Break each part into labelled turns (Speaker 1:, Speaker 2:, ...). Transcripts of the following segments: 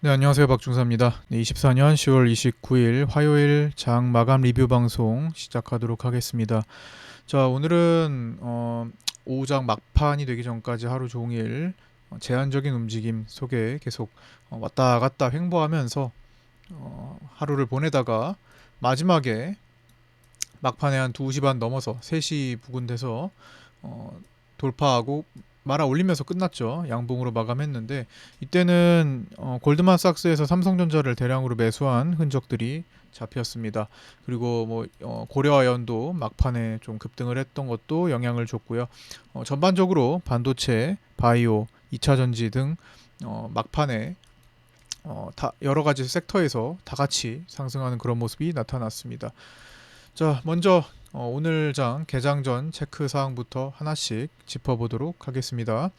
Speaker 1: 네, 안녕하세요. 박중사입니다. 네, 24년 10월 29일 화요일 장 마감 리뷰 방송 시작하도록 하겠습니다. 자, 오늘은 오후장 막판이 되기 전까지 하루 종일 제한적인 움직임 속에 계속 왔다 갔다 횡보하면서 하루를 보내다가 마지막에 막판에 한 2시 반 넘어서 3시 부근 돼서 돌파하고 말아 올리면서 끝났죠. 양봉으로 마감했는데 이때는 골드만삭스에서 삼성전자를 대량으로 매수한 흔적들이 잡혔습니다. 그리고 뭐 고려아연도 막판에 좀 급등을 했던 것도 영향을 줬고요. 전반적으로 반도체, 바이오, 2차 전지 등 막판에 다 여러 가지 섹터에서 다 같이 상승하는 그런 모습이 나타났습니다. 자, 먼저 오늘 장 개장 전 체크 사항부터 하나씩 짚어보도록 하겠습니다.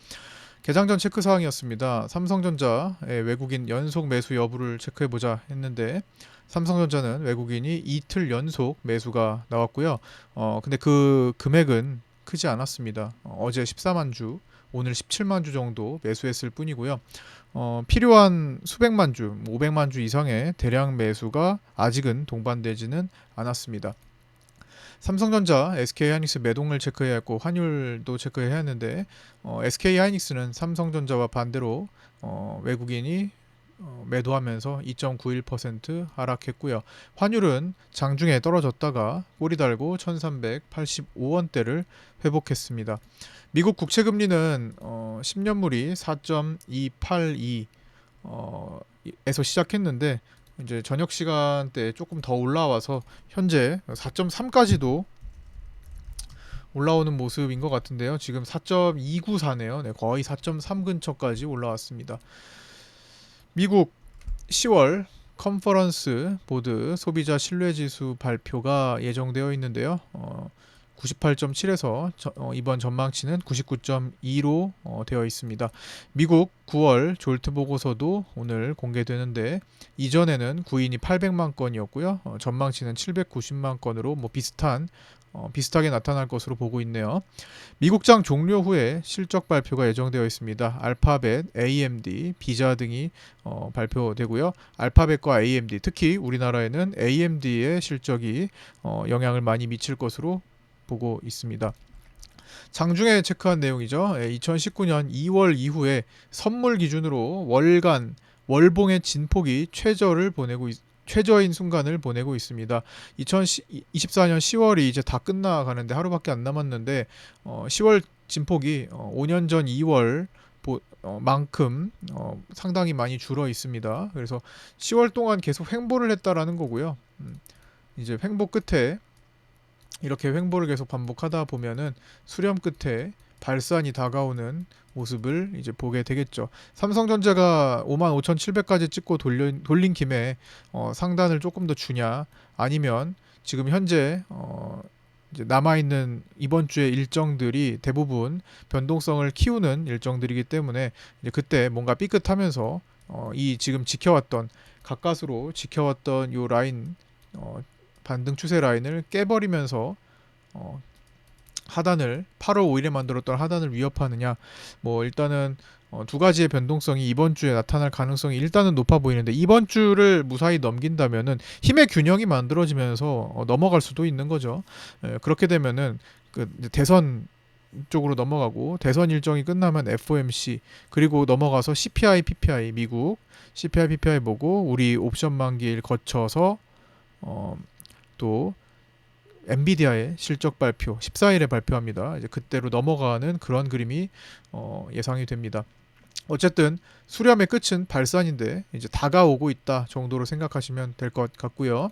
Speaker 1: 개장 전 체크 사항이었습니다. 삼성전자의 외국인 연속 매수 여부를 체크해보자 했는데 삼성전자는 외국인이 이틀 연속 매수가 나왔고요. 근데 그 금액은 크지 않았습니다. 어제 14만 주, 오늘 17만 주 정도 매수했을 뿐이고요. 필요한 수백만 주, 500만 주 이상의 대량 매수가 아직은 동반되지는 않았습니다. 삼성전자, SK하이닉스 매동을 체크해야 했고 환율도 체크해야 했는데 SK하이닉스는 삼성전자와 반대로 외국인이 매도하면서 2.91% 하락했고요. 환율은 장중에 떨어졌다가 꼬리 달고 1385원대를 회복했습니다. 미국 국채금리는 10년물이 4.282 에서 시작했는데 이제 저녁 시간대에 조금 더 올라와서 현재 4.3까지도 올라오는 모습인 것 같은데요. 지금 4.294네요. 네, 거의 4.3 근처까지 올라왔습니다. 미국 10월 컨퍼런스 보드 소비자 신뢰지수 발표가 예정되어 있는데요. 98.7에서 이번 전망치는 99.2로 되어 있습니다. 미국 9월 졸트 보고서도 오늘 공개되는데 이전에는 구인이 800만 건이었고요. 전망치는 790만 건으로 뭐 비슷하게 나타날 것으로 보고 있네요. 미국장 종료 후에 실적 발표가 예정되어 있습니다. 알파벳, AMD, 비자 등이 발표되고요. 알파벳과 AMD, 특히 우리나라에는 AMD의 실적이 영향을 많이 미칠 것으로 보고 있습니다. 장중에 체크한 내용이죠. 2019년 2월 이후에 선물 기준으로 월간 월봉의 진폭이 최저인 순간을 보내고 있습니다. 2024년 10월이 이제 다 끝나가는데 하루밖에 안 남았는데 10월 진폭이 5년 전 2월 만큼 상당히 많이 줄어 있습니다. 그래서 10월 동안 계속 횡보를 했다라는 거고요. 이제 횡보 끝에 이렇게 횡보를 계속 반복하다 보면은 수렴 끝에 발산이 다가오는 모습을 이제 보게 되겠죠. 삼성전자가 55,700까지 찍고 돌린 김에 상단을 조금 더 주냐 아니면 지금 현재 이제 남아있는 이번 주의 일정들이 대부분 변동성을 키우는 일정들이기 때문에 이제 그때 뭔가 삐끗하면서 이 지금 지켜왔던 가까스로 지켜왔던 요 라인 반등 추세 라인을 깨버리면서 어, 하단을 8월 5일에 만들었던 하단을 위협하느냐 뭐 일단은 두 가지의 변동성이 이번 주에 나타날 가능성이 일단은 높아 보이는데 이번 주를 무사히 넘긴다면은 힘의 균형이 만들어지면서 넘어갈 수도 있는 거죠. 그렇게 되면은 그 대선 쪽으로 넘어가고 대선 일정이 끝나면 FOMC 그리고 넘어가서 CPI, PPI 미국 CPI, PPI 보고 우리 옵션 만기일 거쳐서 또 엔비디아의 실적 발표 14일에 발표합니다. 이제 그때로 넘어가는 그런 그림이 예상이 됩니다. 어쨌든 수렴의 끝은 발산인데 이제 다가오고 있다 정도로 생각하시면 될 것 같고요.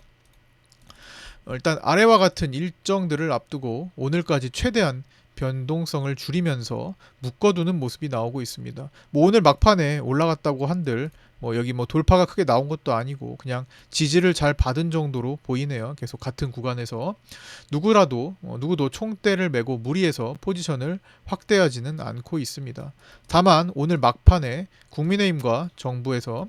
Speaker 1: 일단 아래와 같은 일정들을 앞두고 오늘까지 최대한 변동성을 줄이면서 묶어두는 모습이 나오고 있습니다. 뭐 오늘 막판에 올라갔다고 한들 뭐 여기 뭐 돌파가 크게 나온 것도 아니고 그냥 지지를 잘 받은 정도로 보이네요. 계속 같은 구간에서 누구도 총대를 메고 무리해서 포지션을 확대하지는 않고 있습니다. 다만 오늘 막판에 국민의힘과 정부에서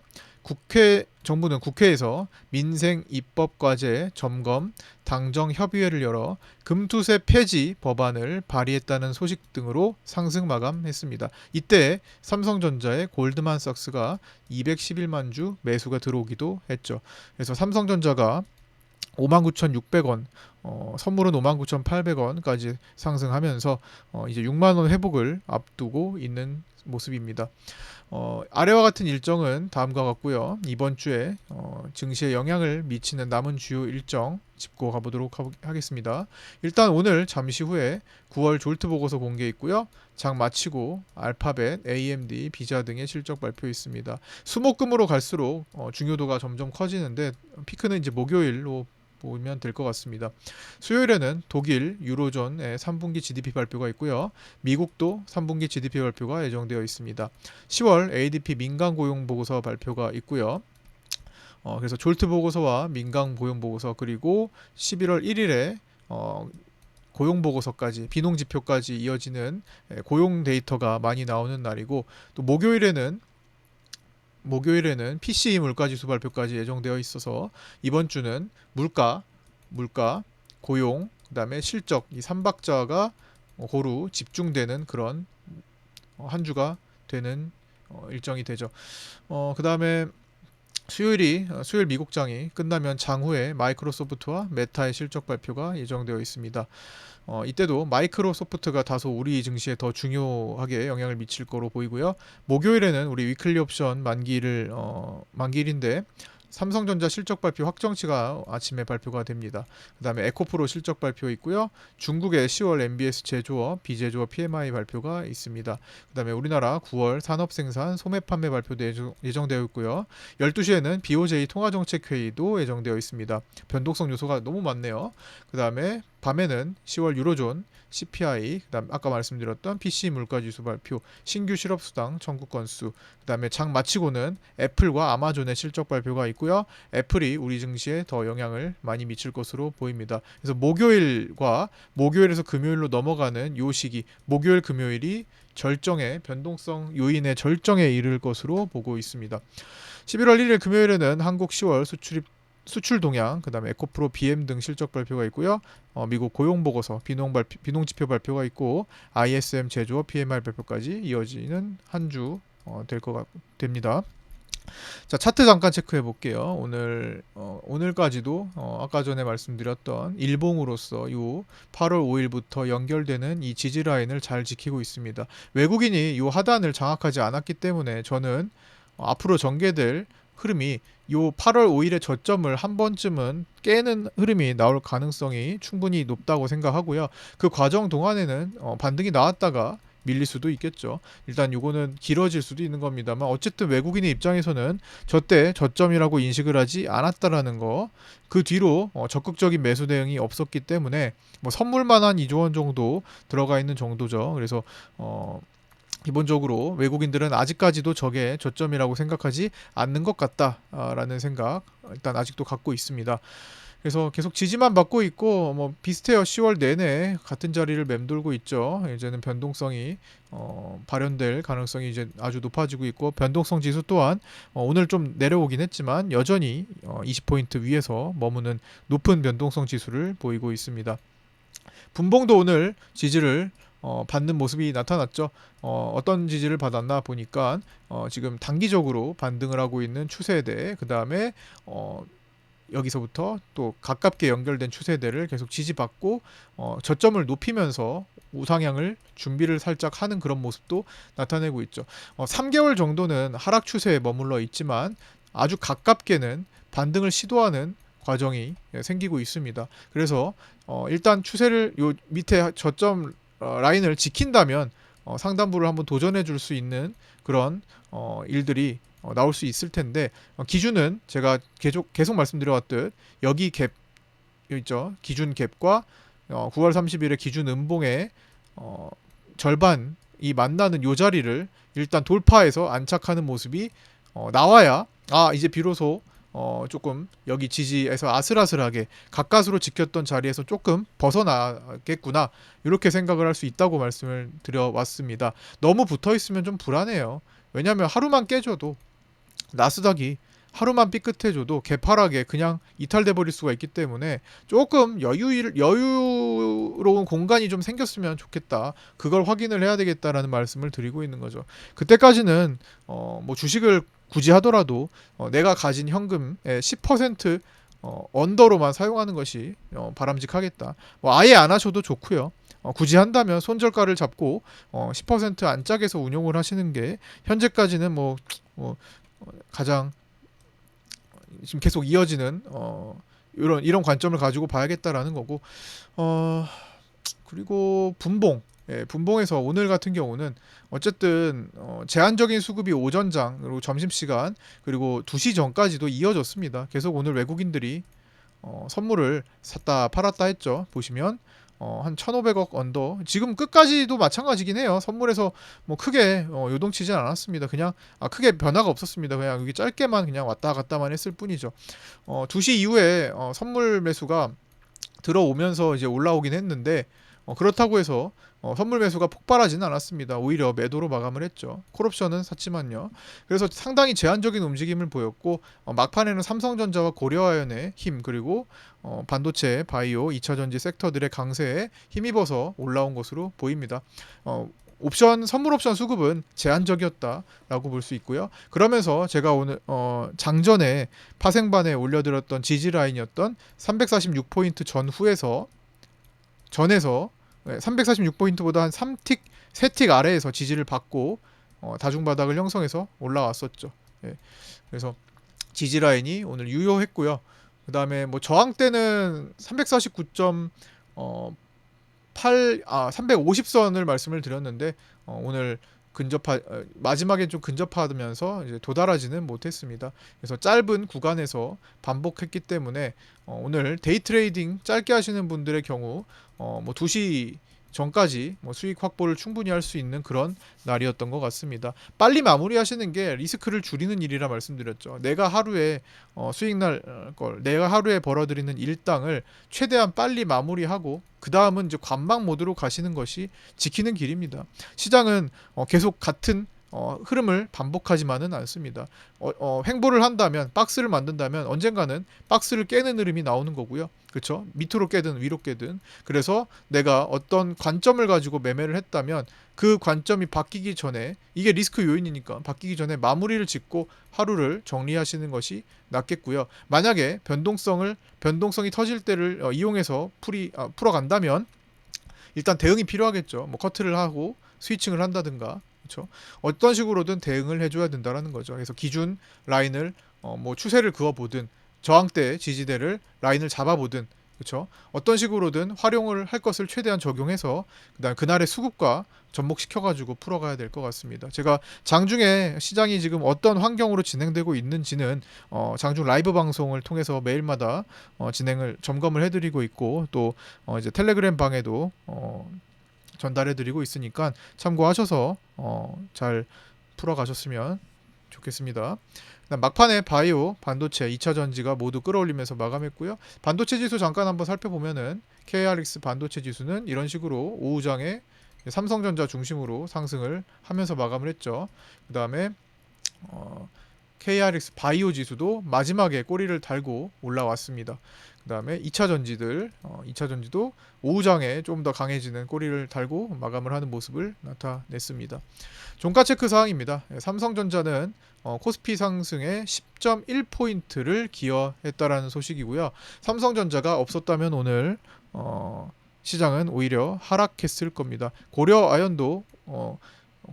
Speaker 1: 정부는 국회에서 민생 입법 과제 점검 당정 협의회를 열어 금투세 폐지 법안을 발의했다는 소식 등으로 상승 마감했습니다. 이때 삼성전자의 골드만삭스가 211만 주 매수가 들어오기도 했죠. 그래서 삼성전자가 59,600원, 선물은 59,800원까지 상승하면서 이제 6만 원 회복을 앞두고 있는 모습입니다. 아래와 같은 일정은 다음과 같고요. 이번 주에 증시에 영향을 미치는 남은 주요 일정 짚고 가보도록 하겠습니다. 일단 오늘 잠시 후에 9월 졸트 보고서 공개 있고요. 장 마치고 알파벳, AMD, 비자 등의 실적 발표 있습니다. 수목금으로 갈수록 중요도가 점점 커지는데 피크는 이제 목요일로 보면 될 것 같습니다. 수요일에는 독일, 유로존의 3분기 GDP 발표가 있고요. 미국도 3분기 GDP 발표가 예정되어 있습니다. 10월 ADP 민간 고용 보고서 발표가 있고요. 그래서 졸트 보고서와 민간 고용 보고서 그리고 11월 1일에 고용 보고서까지 비농 지표까지 이어지는 고용 데이터가 많이 나오는 날이고 또 목요일에는 PCE 물가지수 발표까지 예정되어 있어서 이번 주는 물가, 고용, 그다음에 실적 이 3박자가 고루 집중되는 그런 한 주가 되는 일정이 되죠. 그다음에 수요일 미국장이 끝나면 장후에 마이크로소프트와 메타의 실적 발표가 예정되어 있습니다. 이때도 마이크로소프트가 다소 우리 증시에 더 중요하게 영향을 미칠 거로 보이고요. 목요일에는 우리 위클리 옵션 만기일인데 삼성전자 실적 발표 확정치가 아침에 발표가 됩니다. 그 다음에 에코프로 실적 발표 있고요. 중국의 10월 MBS 제조업, 비제조업 PMI 발표가 있습니다. 그 다음에 우리나라 9월 산업생산, 소매 판매 발표도 예정되어 있고요. 12시에는 BOJ 통화정책회의도 예정되어 있습니다. 변동성 요소가 너무 많네요. 그 다음에 밤에는 10월 유로존, CPI, 그다음 아까 말씀드렸던 PC 물가지수 발표, 신규 실업수당 청구 건수, 그다음에 장 마치고는 애플과 아마존의 실적 발표가 있고요. 애플이 우리 증시에 더 영향을 많이 미칠 것으로 보입니다. 그래서 목요일에서 금요일로 넘어가는 요 시기, 목요일 금요일이 변동성 요인의 절정에 이를 것으로 보고 있습니다. 11월 1일 금요일에는 한국 10월 수출 동향, 그다음에 에코프로 BM 등 실적 발표가 있고요. 미국 고용 보고서, 비농 지표 발표가 있고 ISM 제조업 PMI 발표까지 이어지는 한 주 됩니다. 자, 차트 잠깐 체크해 볼게요. 오늘까지도 아까 전에 말씀드렸던 일봉으로서 요 8월 5일부터 연결되는 이 지지 라인을 잘 지키고 있습니다. 외국인이 요 하단을 장악하지 않았기 때문에 저는 앞으로 전개될 흐름이 요 8월 5일의 저점을 한 번쯤은 깨는 흐름이 나올 가능성이 충분히 높다고 생각하고요. 그 과정 동안에는 반등이 나왔다가 밀릴 수도 있겠죠. 일단 요거는 길어질 수도 있는 겁니다만 어쨌든 외국인의 입장에서는 저때 저점이라고 인식을 하지 않았다라는 거, 그 뒤로 적극적인 매수 대응이 없었기 때문에 뭐 선물만 한 2조 원 정도 들어가 있는 정도죠. 그래서 기본적으로 외국인들은 아직까지도 저게 저점이라고 생각하지 않는 것 같다라는 생각 일단 아직도 갖고 있습니다. 그래서 계속 지지만 받고 있고 뭐 비슷해요. 10월 내내 같은 자리를 맴돌고 있죠. 이제는 변동성이 발현될 가능성이 이제 아주 높아지고 있고 변동성 지수 또한 오늘 좀 내려오긴 했지만 여전히 20포인트 위에서 머무는 높은 변동성 지수를 보이고 있습니다. 분봉도 오늘 지지를 받는 모습이 나타났죠. 어떤 지지를 받았나 보니까 지금 단기적으로 반등을 하고 있는 추세대, 그 다음에 여기서부터 또 가깝게 연결된 추세대를 계속 지지받고 저점을 높이면서 우상향을 준비를 살짝 하는 그런 모습도 나타내고 있죠. 3개월 정도는 하락 추세에 머물러 있지만 아주 가깝게는 반등을 시도하는 과정이 생기고 있습니다. 그래서 일단 추세를 요 밑에 저점 라인을 지킨다면 상단부를 한번 도전해 줄 수 있는 그런 일들이 나올 수 있을 텐데 기준은 제가 계속 말씀드려왔듯 여기 갭 있죠. 기준 갭과 9월 30일의 기준 음봉의 절반이 만나는 요 자리를 일단 돌파해서 안착하는 모습이 나와야 이제 비로소 조금 여기 지지에서 아슬아슬하게 가까스로 지켰던 자리에서 조금 벗어나겠구나 이렇게 생각을 할 수 있다고 말씀을 드려왔습니다. 너무 붙어 있으면 좀 불안해요. 왜냐하면 하루만 깨져도 나스닥이 하루만 삐끗해줘도 개파락에 그냥 이탈돼 버릴 수가 있기 때문에 조금 여유로운 공간이 좀 생겼으면 좋겠다. 그걸 확인을 해야 되겠다라는 말씀을 드리고 있는 거죠. 그때까지는 뭐 주식을 굳이 하더라도 내가 가진 현금의 10% 언더로만 사용하는 것이 바람직하겠다. 뭐 아예 안 하셔도 좋고요. 굳이 한다면 손절가를 잡고 10% 안짝에서 운용을 하시는 게 현재까지는 뭐 가장 지금 계속 이어지는 이런 관점을 가지고 봐야겠다라는 거고. 그리고 분봉. 예, 분봉에서 오늘 같은 경우는 어쨌든 제한적인 수급이 오전장 그리고 점심시간 그리고 2시 전까지도 이어졌습니다. 계속 오늘 외국인들이 선물을 샀다 팔았다 했죠. 보시면 한 1,500억 언더. 지금 끝까지도 마찬가지긴 해요. 선물에서 뭐 크게 요동치진 않았습니다. 그냥 크게 변화가 없었습니다. 그냥 여기 짧게만 그냥 왔다 갔다만 했을 뿐이죠. 2시 이후에 선물 매수가 들어오면서 이제 올라오긴 했는데 그렇다고 해서 선물 매수가 폭발하지는 않았습니다. 오히려 매도로 마감을 했죠. 콜옵션은 샀지만요. 그래서 상당히 제한적인 움직임을 보였고 막판에는 삼성전자와 고려아연의 힘 그리고 반도체, 바이오, 2차전지 섹터들의 강세에 힘입어서 올라온 것으로 보입니다. 선물 옵션 수급은 제한적이었다라고 볼 수 있고요. 그러면서 제가 오늘 장전에 파생반에 올려드렸던 지지 라인이었던 346포인트 전에서 346포인트보다 한 3틱, 3틱 아래에서 지지를 받고 다중바닥을 형성해서 올라왔었죠. 예. 그래서 지지 라인이 오늘 유효했고요. 그 다음에 뭐 저항대는 350선을 말씀을 드렸는데 오늘 마지막에 좀 근접하면서 이제 도달하지는 못했습니다. 그래서 짧은 구간에서 반복했기 때문에 오늘 데이 트레이딩 짧게 하시는 분들의 경우 뭐 2시 전까지 뭐 수익 확보를 충분히 할 수 있는 그런 날이었던 것 같습니다. 빨리 마무리하시는 게 리스크를 줄이는 일이라 말씀드렸죠. 내가 하루에 내가 하루에 벌어들이는 일당을 최대한 빨리 마무리하고 그 다음은 이제 관망 모드로 가시는 것이 지키는 길입니다. 시장은 계속 같은 흐름을 반복하지만은 않습니다. 횡보를 한다면 박스를 만든다면 언젠가는 박스를 깨는 흐름이 나오는 거고요. 그렇죠? 밑으로 깨든 위로 깨든. 그래서 내가 어떤 관점을 가지고 매매를 했다면 그 관점이 바뀌기 전에 이게 리스크 요인이니까 바뀌기 전에 마무리를 짓고 하루를 정리하시는 것이 낫겠고요. 만약에 변동성이 터질 때를 이용해서 풀어간다면 일단 대응이 필요하겠죠. 뭐 커트를 하고 스위칭을 한다든가. 그렇죠? 어떤 식으로든 대응을 해줘야 된다라는 거죠. 그래서 기준 라인을 뭐 추세를 그어보든 저항대 지지대를 라인을 잡아보든 그렇죠? 어떤 식으로든 활용을 할 것을 최대한 적용해서 그다음 그날의 수급과 접목시켜가지고 풀어가야 될 것 같습니다. 제가 장중에 시장이 지금 어떤 환경으로 진행되고 있는지는 장중 라이브 방송을 통해서 매일마다 점검을 해드리고 있고 또 이제 텔레그램 방에도 전달해드리고 있으니까 참고하셔서 잘 풀어가셨으면 좋겠습니다. 막판에 바이오, 반도체, 2차전지가 모두 끌어올리면서 마감했고요. 반도체 지수 잠깐 한번 살펴보면은 KRX 반도체 지수는 이런 식으로 오후장에 삼성전자 중심으로 상승을 하면서 마감을 했죠. 그 다음에 KRX 바이오 지수도 마지막에 꼬리를 달고 올라왔습니다. 그 다음에 2차전지도 오후장에 좀 더 강해지는 꼬리를 달고 마감을 하는 모습을 나타냈습니다. 종가 체크 사항입니다. 삼성전자는 코스피 상승에 10.1포인트를 기여했다라는 소식이고요. 삼성전자가 없었다면 오늘 시장은 오히려 하락했을 겁니다. 고려아연도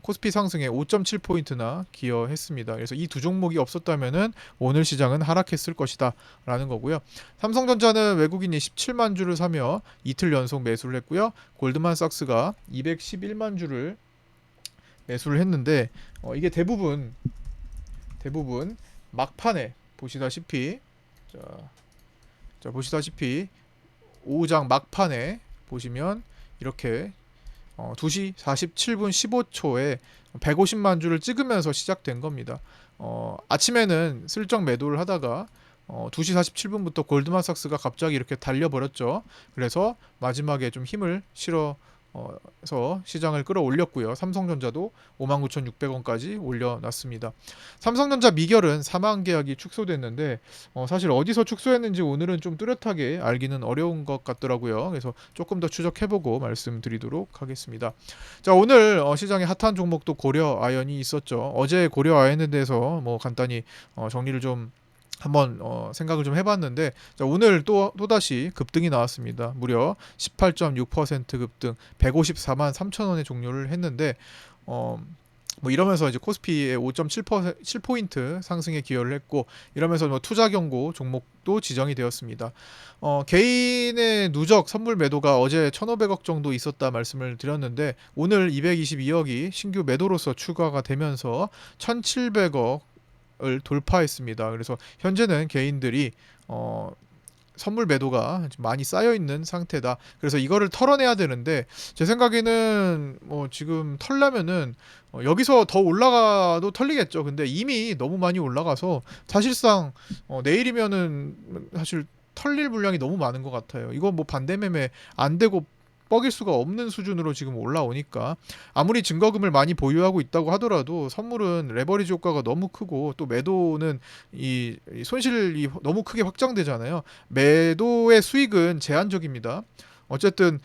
Speaker 1: 코스피 상승에 5.7포인트나 기여했습니다. 그래서 이 두 종목이 없었다면은 오늘 시장은 하락했을 것이다 라는 거고요. 삼성전자는 외국인이 17만 주를 사며 이틀 연속 매수를 했고요. 골드만삭스가 211만 주를 매수를 했는데 이게 대부분 막판에 보시다시피 보시다시피 오후장 막판에 보시면 이렇게 2시 47분 15초에 150만 주를 찍으면서 시작된 겁니다. 아침에는 슬쩍 매도를 하다가 2시 47분부터 골드만삭스가 갑자기 이렇게 달려버렸죠. 그래서 마지막에 좀 힘을 실어 해서 시장을 끌어올렸고요. 삼성전자도 59,600원까지 올려놨습니다. 삼성전자 미결은 사망 계약이 축소됐는데 사실 어디서 축소했는지 오늘은 좀 뚜렷하게 알기는 어려운 것 같더라고요. 그래서 조금 더 추적해보고 말씀드리도록 하겠습니다. 자, 오늘 시장의 핫한 종목도 고려 아연이 있었죠. 어제 고려 아연에 대해서 뭐 간단히 정리를 좀 한번 생각을 좀 해봤는데, 자, 오늘 또다시 급등이 나왔습니다. 무려 18.6% 급등, 154만 3천 원에 종료를 했는데 뭐 이러면서 이제 코스피의 5.7포인트 상승에 기여를 했고, 이러면서 뭐 투자 경고 종목도 지정이 되었습니다. 개인의 누적 선물 매도가 어제 1,500억 정도 있었다 말씀을 드렸는데, 오늘 222억이 신규 매도로서 추가가 되면서 1,700억 을 돌파했습니다. 그래서 현재는 개인들이 선물 매도가 많이 쌓여 있는 상태다. 그래서 이거를 털어내야 되는데, 제 생각에는 뭐 지금 털려면은 여기서 더 올라가도 털리겠죠. 근데 이미 너무 많이 올라가서 사실상 내일이면은 사실 털릴 물량이 너무 많은 것 같아요. 이거 뭐 반대 매매 안 되고 뻐길 수가 없는 수준으로 지금 올라오니까, 아무리 증거금을 많이 보유하고 있다고 하더라도 선물은 레버리지 효과가 너무 크고, 또 매도는 이 손실이 너무 크게 확장되잖아요. 매도의 수익은 제한적입니다. 어쨌든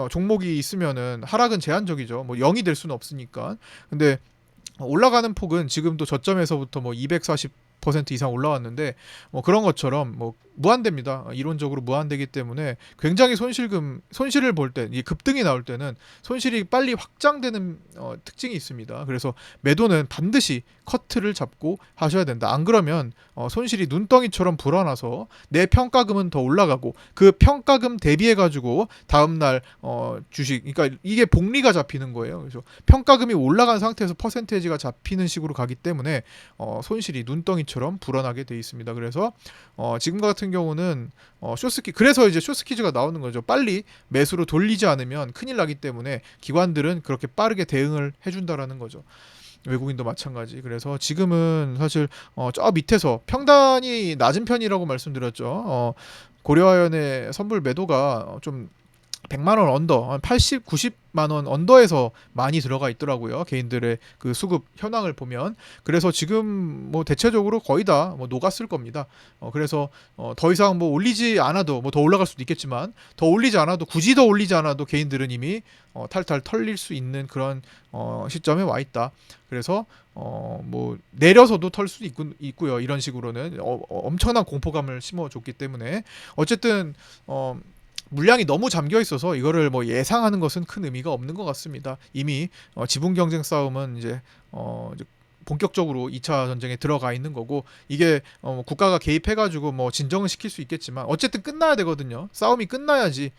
Speaker 1: 종목이 있으면은 하락은 제한적이죠. 뭐 0이 될 수는 없으니까. 근데 올라가는 폭은 지금도 저점에서부터 뭐 240% 이상 올라왔는데, 뭐 그런 것처럼 뭐 무한대입니다. 이론적으로 무한대기 때문에 굉장히 손실을 볼 때, 이 급등이 나올 때는 손실이 빨리 확장되는 특징이 있습니다. 그래서 매도는 반드시 커트를 잡고 하셔야 된다. 안 그러면 손실이 눈덩이처럼 불어나서 내 평가금은 더 올라가고, 그 평가금 대비해 가지고 다음날 주식, 그러니까 이게 복리가 잡히는 거예요. 그래서 평가금이 올라간 상태에서 퍼센테이지가 잡히는 식으로 가기 때문에 손실이 눈덩이처럼 불어나게 돼 있습니다. 그래서 지금 같은 경우는 쇼스키, 그래서 이제 쇼스키즈가 나오는 거죠. 빨리 매수로 돌리지 않으면 큰일 나기 때문에 기관들은 그렇게 빠르게 대응을 해준다라는 거죠. 외국인도 마찬가지. 그래서 지금은 사실 저 밑에서 평단이 낮은 편이라고 말씀드렸죠. 고려아연의 선불 매도가 좀 100만 원 언더, 한 80, 90만 원 언더에서 많이 들어가 있더라고요. 개인들의 그 수급 현황을 보면. 그래서 지금 뭐 대체적으로 거의 다 뭐 녹았을 겁니다. 그래서 더 이상 뭐 올리지 않아도, 뭐 더 올라갈 수도 있겠지만, 더 올리지 않아도, 굳이 더 올리지 않아도 개인들은 이미 탈탈 털릴 수 있는 그런 시점에 와 있다. 그래서 뭐 내려서도 털 수 있고요. 이런 식으로는 엄청난 공포감을 심어줬기 때문에, 어쨌든 물량이 너무 잠겨 있어서 이거를 뭐 예상하는 것은 큰 의미가 없는 것 같습니다. 이미 지분 경쟁 싸움은 이제 본격적으로 2차 전쟁에 들어가 있는 거고, 이게 국가가 개입해가지고 뭐 진정을 시킬 수 있겠지만 어쨌든 끝나야 되거든요. 싸움이 끝나야지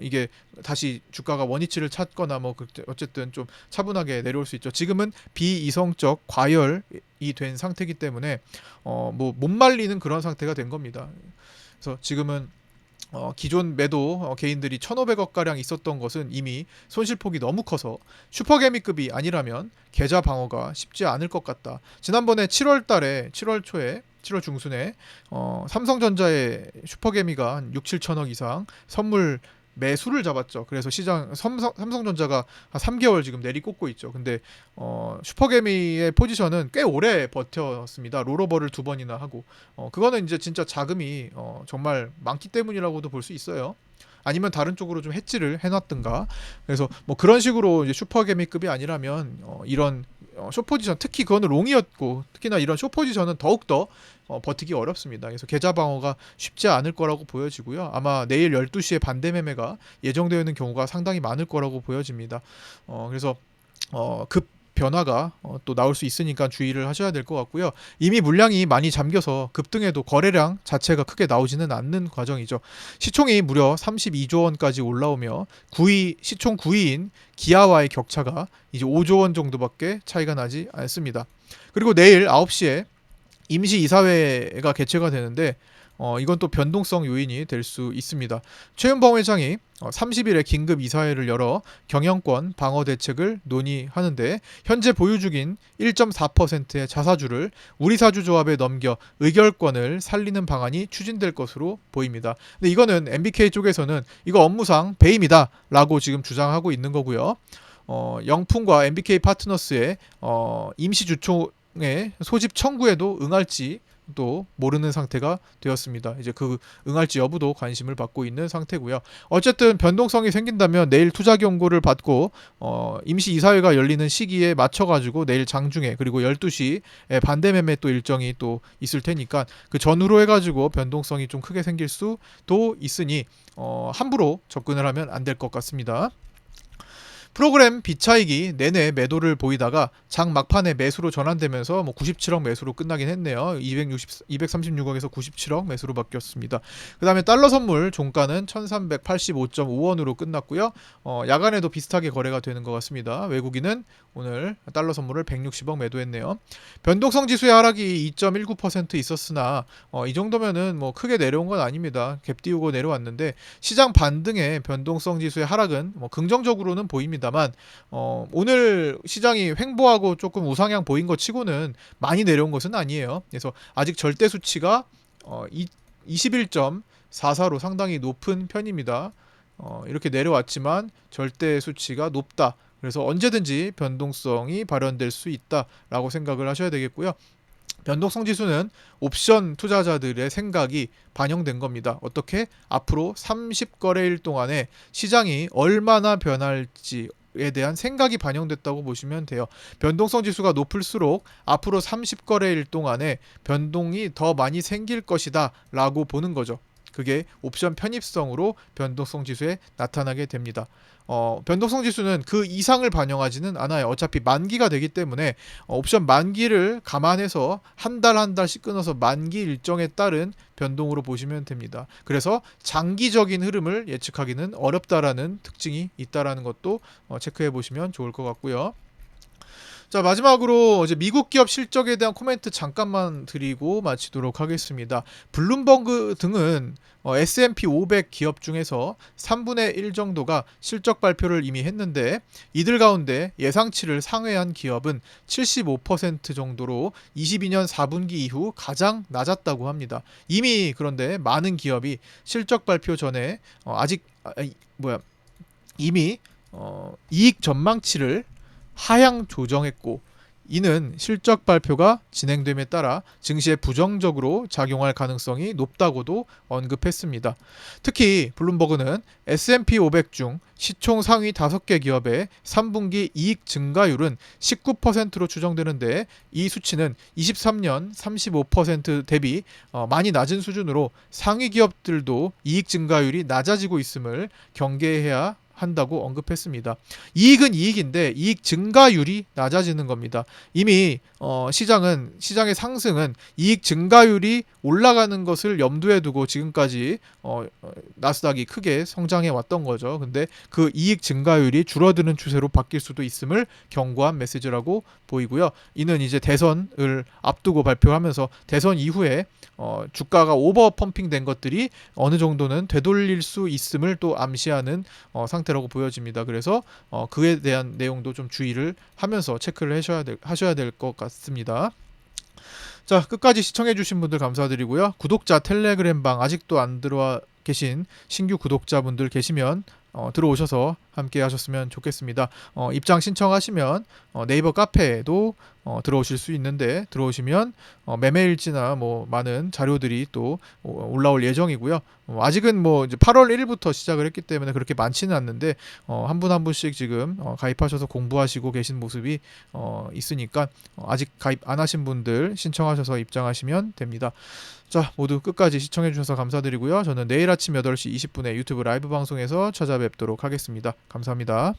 Speaker 1: 이게 다시 주가가 원위치를 찾거나 뭐 어쨌든 좀 차분하게 내려올 수 있죠. 지금은 비이성적 과열이 된 상태이기 때문에 뭐 못 말리는 그런 상태가 된 겁니다. 그래서 지금은 기존 매도 개인들이 1,500억 가량 있었던 것은 이미 손실폭이 너무 커서 슈퍼개미급이 아니라면 계좌 방어가 쉽지 않을 것 같다. 지난번에 7월 달에, 7월 초에, 7월 중순에 삼성전자의 슈퍼개미가 한 6, 7천억 이상 선물 매수를 잡았죠. 그래서 삼성전자가 한 3개월 지금 내리꽂고 있죠. 근데 슈퍼개미의 포지션은 꽤 오래 버텼습니다. 롤오버를 2번이나 하고, 그거는 이제 진짜 자금이 정말 많기 때문이라고도 볼 수 있어요. 아니면 다른 쪽으로 좀 해지를 해놨든가. 그래서 뭐 그런 식으로 이제 슈퍼개미급이 아니라면 이런 숏포지션, 특히 그거는 롱이었고, 특히나 이런 숏포지션은 더욱더 버티기 어렵습니다. 그래서 계좌 방어가 쉽지 않을 거라고 보여지고요. 아마 내일 12시에 반대 매매가 예정되어 있는 경우가 상당히 많을 거라고 보여집니다. 그래서 급 변화가 또 나올 수 있으니까 주의를 하셔야 될 것 같고요. 이미 물량이 많이 잠겨서 급등해도 거래량 자체가 크게 나오지는 않는 과정이죠. 시총이 무려 32조 원까지 올라오며 시총 9위인 기아와의 격차가 이제 5조 원 정도밖에 차이가 나지 않습니다. 그리고 내일 9시에 임시 이사회가 개최가 되는데 이건 또 변동성 요인이 될 수 있습니다. 최은범 회장이 30일에 긴급 이사회를 열어 경영권 방어 대책을 논의하는데 현재 보유 중인 1.4%의 자사주를 우리사주조합에 넘겨 의결권을 살리는 방안이 추진될 것으로 보입니다. 근데 이거는 MBK 쪽에서는 이거 업무상 배임이다라고 지금 주장하고 있는 거고요. 영풍과 MBK 파트너스의 임시주총의 소집 청구에도 응할지 또 모르는 상태가 되었습니다. 이제 그 응할지 여부도 관심을 받고 있는 상태고요. 어쨌든 변동성이 생긴다면 내일 투자 경고를 받고 임시 이사회가 열리는 시기에 맞춰가지고 내일 장중에 그리고 12시에 반대 매매 또 일정이 또 있을 테니까 그 전후로 해가지고 변동성이 좀 크게 생길 수도 있으니 함부로 접근을 하면 안 될 것 같습니다. 프로그램 비차익이 내내 매도를 보이다가 장 막판에 매수로 전환되면서 97억 매수로 끝나긴 했네요. 236억에서 97억 매수로 바뀌었습니다. 그 다음에 달러 선물 종가는 1385.5원으로 끝났고요. 야간에도 비슷하게 거래가 되는 것 같습니다. 외국인은 오늘 달러 선물을 160억 매도했네요. 변동성 지수의 하락이 2.19% 있었으나 이 정도면은 크게 내려온 건 아닙니다. 갭 띄우고 내려왔는데 시장 반등의 변동성 지수의 하락은 긍정적으로는 보입니다만 오늘 시장이 횡보하고 조금 우상향 보인 것 치고는 많이 내려온 것은 아니에요. 그래서 아직 절대 수치가 21.44로 상당히 높은 편입니다. 이렇게 내려왔지만 절대 수치가 높다. 그래서 언제든지 변동성이 발현될 수 있다라고 생각을 하셔야 되겠고요. 변동성 지수는 옵션 투자자들의 생각이 반영된 겁니다. 어떻게? 앞으로 30거래일 동안에 시장이 얼마나 변할지에 대한 생각이 반영됐다고 보시면 돼요. 변동성 지수가 높을수록 앞으로 30거래일 동안에 변동이 더 많이 생길 것이다 라고 보는 거죠. 그게 옵션 편입성으로 변동성 지수에 나타나게 됩니다. 변동성 지수는 그 이상을 반영하지는 않아요. 어차피 만기가 되기 때문에 옵션 만기를 감안해서 한 달 한 달씩 끊어서 만기 일정에 따른 변동으로 보시면 됩니다. 그래서 장기적인 흐름을 예측하기는 어렵다라는 특징이 있다라는 것도 체크해 보시면 좋을 것 같고요. 자, 마지막으로 이제 미국 기업 실적에 대한 코멘트 잠깐만 드리고 마치도록 하겠습니다. 블룸버그 등은 S&P 500 기업 중에서 3분의 1 정도가 실적 발표를 이미 했는데 이들 가운데 예상치를 상회한 기업은 75% 정도로 22년 4분기 이후 가장 낮았다고 합니다. 이미 그런데 많은 기업이 실적 발표 전에 이미 이익 전망치를 하향 조정했고 이는 실적 발표가 진행됨에 따라 증시에 부정적으로 작용할 가능성이 높다고도 언급했습니다. 특히 블룸버그는 S&P 500 중 시총 상위 5개 기업의 3분기 이익 증가율은 19%로 추정되는데 이 수치는 23년 35% 대비 많이 낮은 수준으로 상위 기업들도 이익 증가율이 낮아지고 있음을 경계해야 한다고 언급했습니다. 이익은 이익인데 이익 증가율이 낮아지는 겁니다. 이미 시장의 상승은 이익 증가율이 올라가는 것을 염두에 두고 지금까지 나스닥이 크게 성장해 왔던 거죠. 근데 그 이익 증가율이 줄어드는 추세로 바뀔 수도 있음을 경고한 메시지라고 보이고요. 이는 이제 대선을 앞두고 발표하면서 대선 이후에 주가가 오버 펌핑된 것들이 어느 정도는 되돌릴 수 있음을 또 암시하는 상태라고 보여집니다. 그래서 그에 대한 내용도 좀 주의를 하면서 체크를 하셔야 될 것 같습니다. 자, 끝까지 시청해주신 분들 감사드리고요. 구독자 텔레그램방 아직도 안 들어와 계신 신규 구독자분들 계시면 들어오셔서 함께 하셨으면 좋겠습니다. 입장 신청하시면 네이버 카페에도 들어오실 수 있는데 들어오시면 매매일지나 많은 자료들이 또 올라올 예정이고요. 아직은 이제 8월 1일부터 시작을 했기 때문에 그렇게 많지는 않는데 한 분 한 분씩 지금 가입하셔서 공부하시고 계신 모습이 있으니까 아직 가입 안 하신 분들 신청하셔서 입장하시면 됩니다. 자, 모두 끝까지 시청해주셔서 감사드리고요. 저는 내일 아침 8시 20분에 유튜브 라이브 방송에서 찾아뵙도록 하겠습니다. 감사합니다.